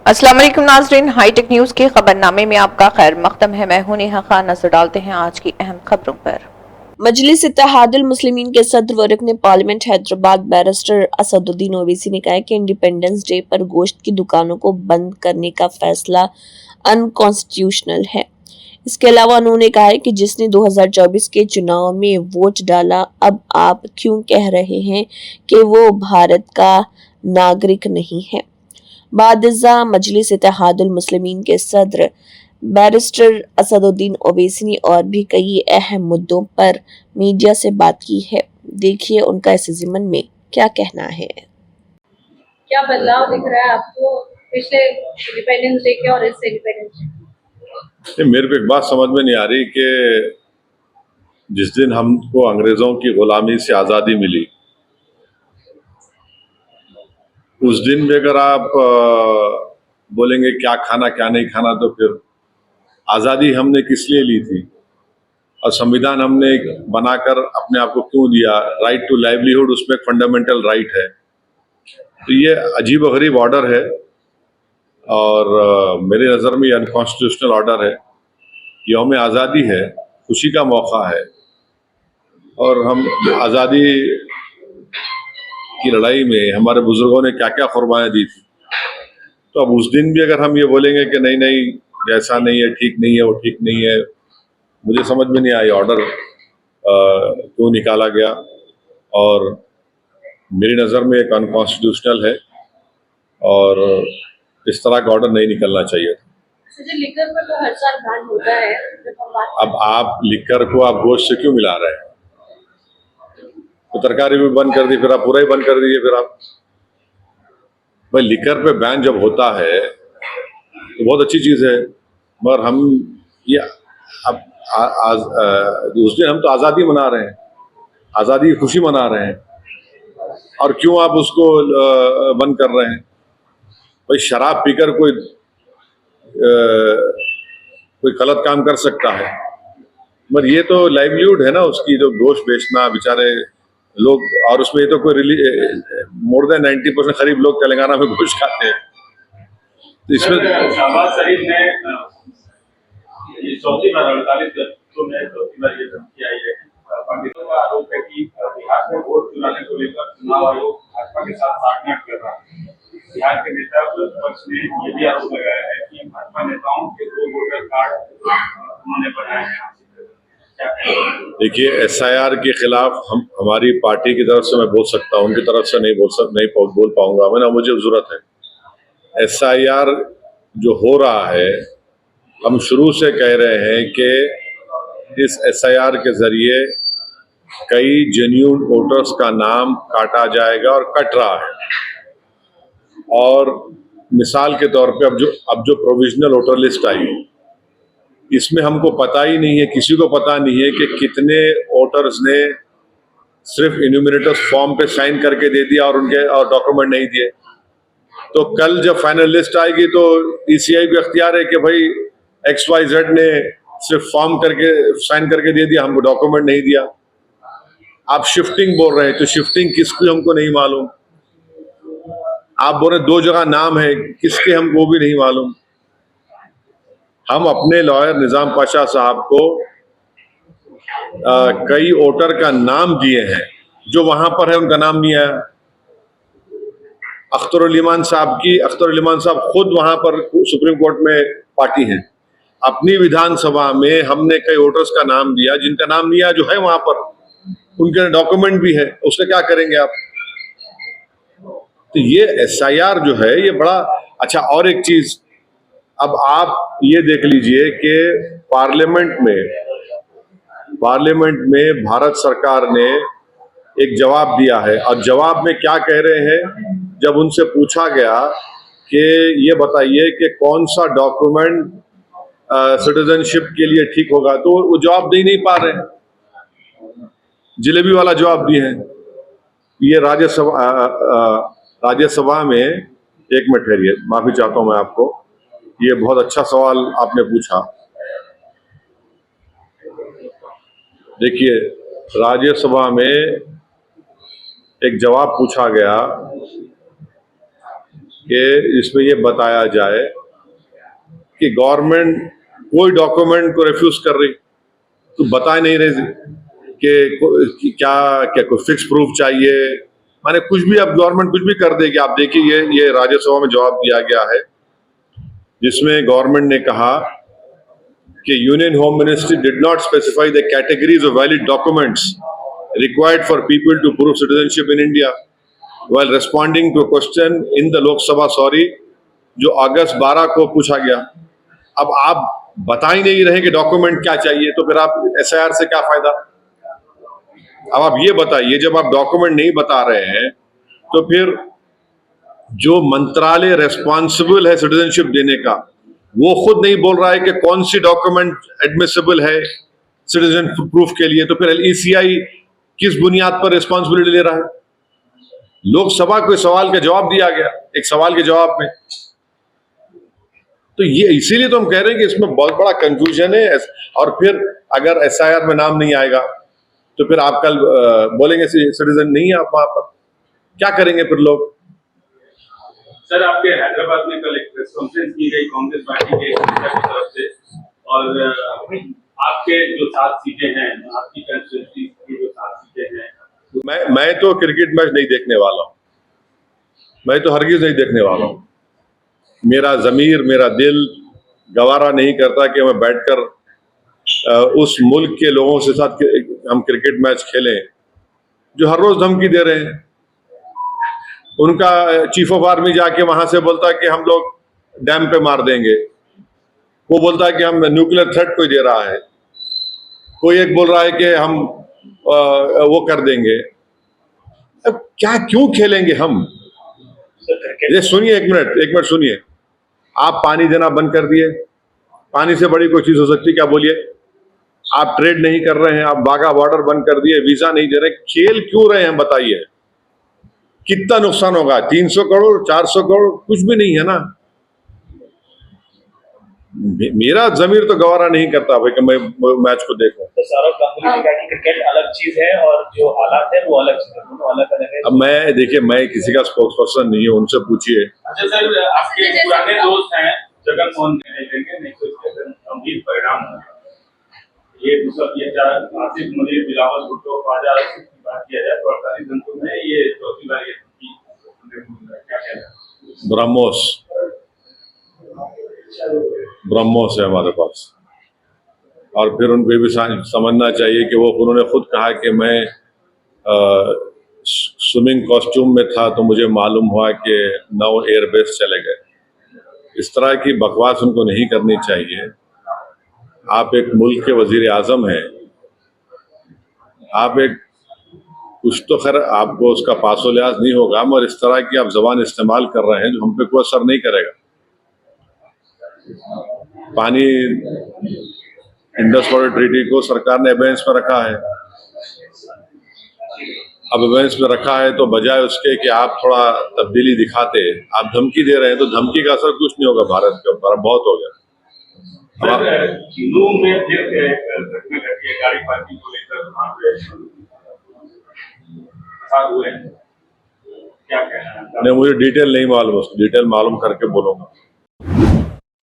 अस्सलाम वालेकुम नाज़रीन, हाईटेक न्यूज़ के खबरनामे में आपका खैर मकदम है। मैं हूं नेहा खान। नजर डालते हैं आज की अहम खबरों पर। मजलिस इत्तेहादुल मुस्लिमीन के सदर व रुकन पार्लियामेंट हैदराबाद बैरिस्टर असदुद्दीन ओवैसी ने कहा है कि इंडिपेंडेंस डे पर गोश्त की दुकानों को बंद करने का फैसला अनकॉन्स्टिट्यूशनल है। इसके अलावा उन्होंने कहा है कि जिसने 2024 के चुनाव में वोट डाला, अब आप क्यों कह रहे हैं कि वो भारत का नागरिक नहीं है। बादिज़ा मजलिस इत्तेहादुल मुस्लिमीन के सदर बैरिस्टर असदुद्दीन ओवैसी ने और भी कई अहम मुद्दों पर मीडिया से बात की है। देखिए उनका इस ज़िमन में क्या कहना है। क्या बदलाव दिख रहा है आपको पिछले इंडिपेंडेंस डे के और इस इंडिपेंडेंस डे? मेरे को एक बात समझ में नहीं आ रही कि जिस दिन हमको अंग्रेजों की गुलामी से आज़ादी मिली, उस दिन भी अगर आप बोलेंगे क्या खाना क्या नहीं खाना, तो फिर आज़ादी हमने किस लिए ली थी और संविधान हमने बनाकर अपने आप को क्यों दिया। राइट टू लाइवलीहुड उसमें एक फंडामेंटल राइट है। तो ये अजीब व गरीब ऑर्डर है और मेरे नज़र में ये अनकॉन्स्टिट्यूशनल ऑर्डर है। यौम आज़ादी है, खुशी का मौका है और हम आज़ादी की लड़ाई में हमारे बुजुर्गों ने क्या क्या कुर्बानियाँ दी थी। तो अब उस दिन भी अगर हम ये बोलेंगे कि नहीं नहीं ऐसा नहीं है, ठीक नहीं है, वो ठीक नहीं है, मुझे समझ में नहीं आया ऑर्डर क्यों निकाला गया और मेरी नज़र में एक अनकॉन्स्टिट्यूशनल है और इस तरह का ऑर्डर नहीं निकलना चाहिए था। जो लिकर पर तो हर साल बैन होता है, जब हम बात अब आप लिकर को आप गोश्त से क्यों मिला रहे हैं? तो तरकारी भी बंद कर दी, फिर आप पूरा ही बंद कर दीजिए। फिर आप भाई लिकर पे बैन जब होता है तो बहुत अच्छी चीज़ है, मगर हम ये अब उस दिन हम तो आज़ादी मना रहे हैं, आज़ादी की खुशी मना रहे हैं और क्यों आप उसको बंद कर रहे हैं? भाई शराब पीकर कोई गलत काम कर सकता है, मगर ये तो लाइवलीहुड है ना उसकी, जो गोश्त बेचना बेचारे लोग, और उसमें तो कोई मोर देन 90% करीब लोग तेलंगाना में गोश्त खाते हैं। तो इसमें शहबाज शरीफ ने ये चौथी बार 48 में चौथी बार ये धमकी आई है। पाकिस्तान का आरोप है कि बिहार में वोट चुराने को लेकर चुनाव आयोग भाजपा के साथ साठगांठ कर रहा है। बिहार के नेता प्रतिपक्ष ने ये भी आरोप लगाया है कि भाजपा नेताओं के 2 वोटर कार्ड उन्होंने बनाए हैं। देखिए, एसआईआर के खिलाफ हमारी पार्टी की तरफ से मैं बोल सकता हूँ, उनकी तरफ से नहीं बोल पाऊंगा मैं, ना मुझे जरूरत है। एसआईआर जो हो रहा है, हम शुरू से कह रहे हैं कि इस एसआईआर के जरिए कई जेन्युइन वोटर्स का नाम काटा जाएगा और कट रहा है। और मिसाल के तौर पे अब जो प्रोविजनल वोटर लिस्ट आई, इसमें हमको पता ही नहीं है, किसी को पता नहीं है कि कितने वोटर्स ने सिर्फ इन्यूमरेटर्स फॉर्म पे साइन करके दे दिया और उनके और डॉक्यूमेंट नहीं दिए। तो कल जब फाइनल लिस्ट आएगी तो ईसीआई को इख्तियार है कि भाई XYZ ने सिर्फ फॉर्म करके साइन करके दे दिया, हमको डॉक्यूमेंट नहीं दिया। आप शिफ्टिंग बोल रहे हैं, तो शिफ्टिंग किसकी हमको नहीं मालूम। आप बोल रहे 2 जगह नाम है, किसके हमको भी नहीं मालूम। हम अपने लॉयर निजाम पाशा साहब को कई वोटर का नाम दिए हैं, जो वहां पर है उनका नाम नहीं आया। अख्तर उल ईमान साहब खुद वहां पर सुप्रीम कोर्ट में पार्टी हैं। अपनी विधानसभा में हमने कई वोटर्स का नाम दिया जिनका नाम नहीं आया, जो है वहां पर, उनके डॉक्यूमेंट भी है, उससे क्या करेंगे आप? तो ये एसआईआर जो है ये बड़ा अच्छा। और एक चीज, अब आप ये देख लीजिए कि पार्लियामेंट में भारत सरकार ने एक जवाब दिया है और जवाब में क्या कह रहे हैं, जब उनसे पूछा गया कि ये बताइए कि कौन सा डॉक्यूमेंट सिटीजनशिप के लिए ठीक होगा, तो वो जवाब दे नहीं पा रहे हैं, जलेबी वाला जवाब दिए हैं। ये राज्यसभा में, एक मिनट ठहरिए, माफी चाहता हूं मैं आपको, ये बहुत अच्छा सवाल आपने पूछा। देखिए, राज्यसभा में एक जवाब पूछा गया कि इसमें ये बताया जाए कि गवर्नमेंट कोई डॉक्यूमेंट को रिफ्यूज कर रही, तो बता नहीं रहे कि क्या क्या कोई फिक्स प्रूफ चाहिए, माने कुछ भी अब गवर्नमेंट कुछ भी कर देगी। आप देखिए ये राज्यसभा में जवाब दिया गया है जिसमें गवर्नमेंट ने कहा कि union home ministry did not specify the categories of valid documents required for people to prove citizenship in India while responding to question in the Lok Sabha sorry जो अगस्त 12 को पूछा गया। अब आप बता ही नहीं रहे कि डॉक्यूमेंट क्या चाहिए, तो फिर आप एसआईआर से क्या फायदा। अब आप ये बताइए, जब आप डॉक्यूमेंट नहीं बता रहे हैं तो फिर जो मंत्रालय रेस्पॉन्सिबल है सिटीजनशिप देने का वो खुद नहीं बोल रहा है कि कौन सी डॉक्यूमेंट एडमिसिबल है सिटीजन प्रूफ के लिए, तो फिर ईसीआई किस बुनियाद पर रिस्पॉन्सिबिलिटी ले रहा है। लोकसभा को सवाल का जवाब दिया गया, एक सवाल के जवाब में, तो ये इसीलिए तो हम कह रहे हैं कि इसमें बहुत बड़ा कंफ्यूजन है। और फिर अगर एसआईआर में नाम नहीं आएगा तो फिर आप कल बोलेंगे सिटीजन नहीं है आप, वहां पर क्या करेंगे फिर लोग। सर, आपके हैदराबाद में कल एक प्रेस कॉन्फ्रेंस की गई कांग्रेस पार्टी के नेता की तरफ से, और आपके जो 7 सीटें हैं, आपकी कंस्टिट्यूंसी की जो 7 सीटें हैं, मैं तो क्रिकेट मैच नहीं देखने वाला हूं, मैं तो हरगिज नहीं देखने वाला हूं। मेरा जमीर, मेरा दिल गवारा नहीं करता कि मैं बैठकर उस मुल्क के लोगों के साथ हम क्रिकेट मैच खेलें जो हर रोज धमकी दे रहे हैं। उनका चीफ ऑफ आर्मी जाके वहां से बोलता है कि हम लोग डैम पे मार देंगे, वो बोलता है कि हम न्यूक्लियर थ्रेट कोई दे रहा है, कोई एक बोल रहा है कि हम वो कर देंगे। अब क्या क्यों खेलेंगे हम। ये सुनिए, एक मिनट सुनिए। आप पानी देना बंद कर दिए, पानी से बड़ी कोई चीज हो सकती है क्या, बोलिए। आप ट्रेड नहीं कर रहे हैं, आप वाघा बॉर्डर बंद कर दिए, वीजा नहीं दे रहे, खेल क्यों रहे हैं बताइए। कितना नुकसान होगा, 300 करोड़ 400 करोड़, कुछ भी नहीं है ना। मेरा जमीर तो गवारा नहीं करता भाई कि मैं मैच को देखूं। तो सौरभ गांगुली ने कहा कि क्रिकेट अलग चीज है और जो हालात है वो अलग चीज है, दोनों अलग अलग है। अब मैं देखिए, मैं किसी का स्पोक्स पर्सन नहीं हूं, उनसे पूछिए। अच्छा सर, आपके पुराने दोस्त हैं जगन मोहन देंगे, नहीं तो इसके गंभीर परिणाम होंगे। ये आसिफ मलिक, बिलावल भुट्टो, ख्वाजा की बात किया जाए तो 48 घंटों में ये चौथी बार ये क्या कहना है। ब्रह्मोस है हमारे पास। और फिर उनको भी समझना चाहिए कि वो उन्होंने खुद कहा कि मैं स्विमिंग कॉस्ट्यूम में था तो मुझे मालूम हुआ कि 9 एयरबेस चले गए। इस तरह की बकवास उनको नहीं करनी चाहिए। आप एक मुल्क के वजीर आजम हैं, आप एक कुछ तो खैर आपको उसका पासो लिहाज नहीं होगा, मगर इस तरह की आप जबान इस्तेमाल कर रहे हैं जो हम पे कोई असर नहीं करेगा। पानी इंडस वाटर ट्रीटी को सरकार ने एबेंस में रखा है। अब एबेंस में रखा है तो बजाय उसके कि आप थोड़ा तब्दीली दिखाते, आप धमकी दे रहे हैं, तो धमकी का असर कुछ नहीं होगा भारत के ऊपर, बहुत हो गया। नूह में फिर घटना घटी है, गाड़ी पार्किंग को लेकर वहां पे फसाद हुए हैं, क्या कहना है? नहीं, मुझे डिटेल नहीं मालूम, डिटेल मालूम करके बोलूंगा।